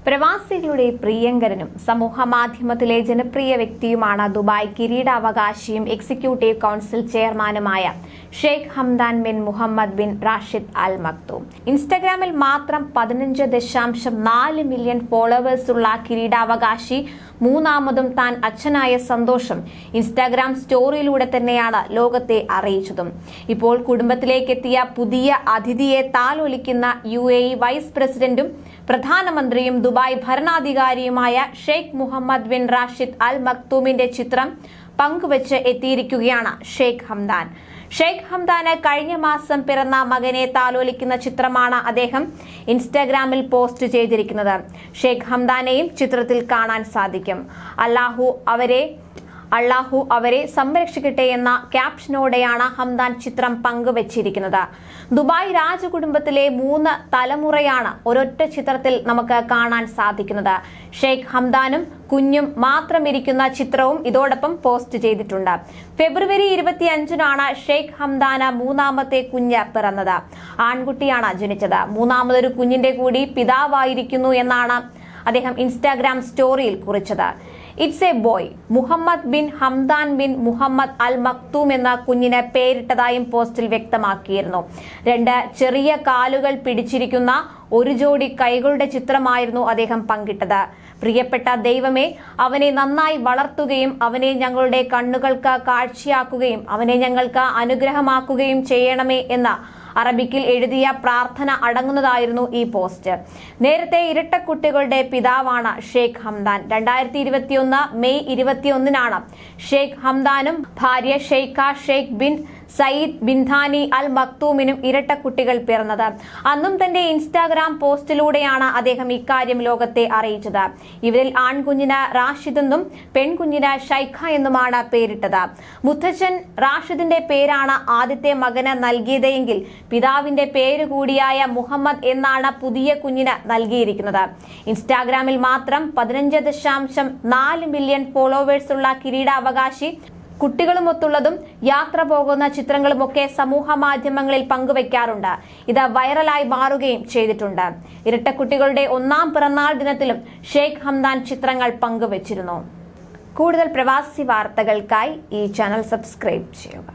പ്രവാസികളുടെ പ്രിയങ്കരനും സമൂഹ മാധ്യമത്തിലെ ജനപ്രിയ വ്യക്തിയുമാണ് ദുബായ് കിരീടാവകാശിയും എക്സിക്യൂട്ടീവ് കൗൺസിൽ ചെയർമാനുമായ Sheikh Hamdan bin Mohammed bin Rashid Al Maktoum. ഇൻസ്റ്റഗ്രാമിൽ മാത്രം 15.4 മില്യൺ ഫോളോവേഴ്സുള്ള കിരീടാവകാശി മൂന്നാമതും താൻ അച്ഛനായ സന്തോഷം ഇൻസ്റ്റാഗ്രാം സ്റ്റോറിയിലൂടെ തന്നെയാണ് ലോകത്തെ അറിയിച്ചതും. ഇപ്പോൾ കുടുംബത്തിലേക്കെത്തിയ പുതിയ അതിഥിയെ താലോലിക്കുന്ന UAE വൈസ് പ്രസിഡന്റും പ്രധാനമന്ത്രിയും ദുബായ് ഭരണാധികാരിയുമായ Sheikh Mohammed bin Rashid Al മക്തൂമിന്റെ ചിത്രം പങ്കുവച്ച് എത്തിയിരിക്കുകയാണ് ഷെയ്ഖ് ഹംദാൻ. ഷെയ്ഖ് ഹംദാന് കഴിഞ്ഞ മാസം പിറന്ന മകനെ താലോലിക്കുന്ന ചിത്രമാണ് അദ്ദേഹം ഇൻസ്റ്റാഗ്രാമിൽ പോസ്റ്റ് ചെയ്തിരിക്കുന്നത്. ഷെയ്ഖ് ഹംദാനെയും ചിത്രത്തിൽ കാണാൻ സാധിക്കും. അള്ളാഹു അവരെ സംരക്ഷിക്കട്ടെ എന്ന ക്യാപ്ഷനോടെയാണ് ഹംദാൻ ചിത്രം പങ്കുവച്ചിരിക്കുന്നത്. ദുബായ് രാജകുടുംബത്തിലെ 3 തലമുറയാണ് ഒരൊറ്റ ചിത്രത്തിൽ നമുക്ക് കാണാൻ സാധിക്കുന്നത്. ഷെയ്ഖ് ഹംദാനും കുഞ്ഞും മാത്രം ഇരിക്കുന്ന ചിത്രവും ഇതോടൊപ്പം പോസ്റ്റ് ചെയ്തിട്ടുണ്ട്. ഫെബ്രുവരി 25-നാണ് ഷെയ്ഖ് ഹംദാന് മൂന്നാമത്തെ കുഞ്ഞ് പിറന്നത്. ആൺകുട്ടിയാണ് ജനിച്ചത്. മൂന്നാമതൊരു കുഞ്ഞിന്റെ കൂടി പിതാവായിരിക്കുന്നു എന്നാണ് അദ്ദേഹം ഇൻസ്റ്റാഗ്രാം സ്റ്റോറിയിൽ കുറിച്ചത്. It's a boy. Mohammed bin Hamdan bin Mohammed Al Maktoum എന്ന കുഞ്ഞിന് പേരിട്ടതായും പോസ്റ്റിൽ വ്യക്തമാക്കിയിരുന്നു. 2 ചെറിയ കാലുകൾ പിടിച്ചിരിക്കുന്ന ഒരു ജോഡി കൈകളുടെ ചിത്രമായിരുന്നു അദ്ദേഹം പങ്കിട്ടത്. പ്രിയപ്പെട്ട ദൈവമേ, അവനെ നന്നായി വളർത്തുകയും അവനെ ഞങ്ങളുടെ കണ്ണുകൾക്ക് കാഴ്ചയാക്കുകയും അവനെ ഞങ്ങൾക്ക് അനുഗ്രഹമാക്കുകയും ചെയ്യണമേ എന്ന അറബിക്കിൽ എഴുതിയ പ്രാർത്ഥന അടങ്ങുന്നതായിരുന്നു ഈ പോസ്റ്റ്. നേരത്തെ ഇരട്ടക്കുട്ടികളുടെ പിതാവാണ് ഷെയ്ഖ് ഹംദാൻ. 2021 മെയ് 21-നാണ് ഷെയ്ഖ് ഹംദാനും ഭാര്യ ഷെയ്ഖ് ബിൻ സയ്യിദ് ബിൻധാനി അൽ മക്തൂമിനും ഇരട്ടക്കുട്ടികൾ പിറന്നത്. അന്നും തന്റെ ഇൻസ്റ്റാഗ്രാം പോസ്റ്റിലൂടെയാണ് അദ്ദേഹം ഇക്കാര്യം ലോകത്തെ അറിയിച്ചത്. ഇവരിൽ ആൺകുഞ്ഞിന് റാഷിദ് എന്നും പെൺകുഞ്ഞിന് ഷൈഖ എന്നുമാണ് പേരിട്ടത്. മുത്തച്ഛൻ റാഷിദിന്റെ പേരാണ് ആദ്യത്തെ മകന് നൽകിയതെങ്കിൽ പിതാവിന്റെ പേര് കൂടിയായ മുഹമ്മദ് എന്നാണ് പുതിയ കുഞ്ഞിന് നൽകിയിരിക്കുന്നത്. ഇൻസ്റ്റാഗ്രാമിൽ മാത്രം 15.4 മില്യൺ ഫോളോവേഴ്സുള്ള കിരീടാവകാശി കുട്ടികളുമൊത്തുള്ളതും യാത്ര പോകുന്ന ചിത്രങ്ങളുമൊക്കെ സമൂഹ മാധ്യമങ്ങളിൽ പങ്കുവെക്കാറുണ്ട്. ഇത് വൈറലായി മാറുകയും ചെയ്തിട്ടുണ്ട്. ഇരട്ടക്കുട്ടികളുടെ 1-ാം പിറന്നാൾ ദിനത്തിലും ഷെയ്ഖ് ഹംദാൻ ചിത്രങ്ങൾ പങ്കുവച്ചിരുന്നു. കൂടുതൽ പ്രവാസി വാർത്തകൾക്കായി ഈ ചാനൽ സബ്സ്ക്രൈബ് ചെയ്യുക.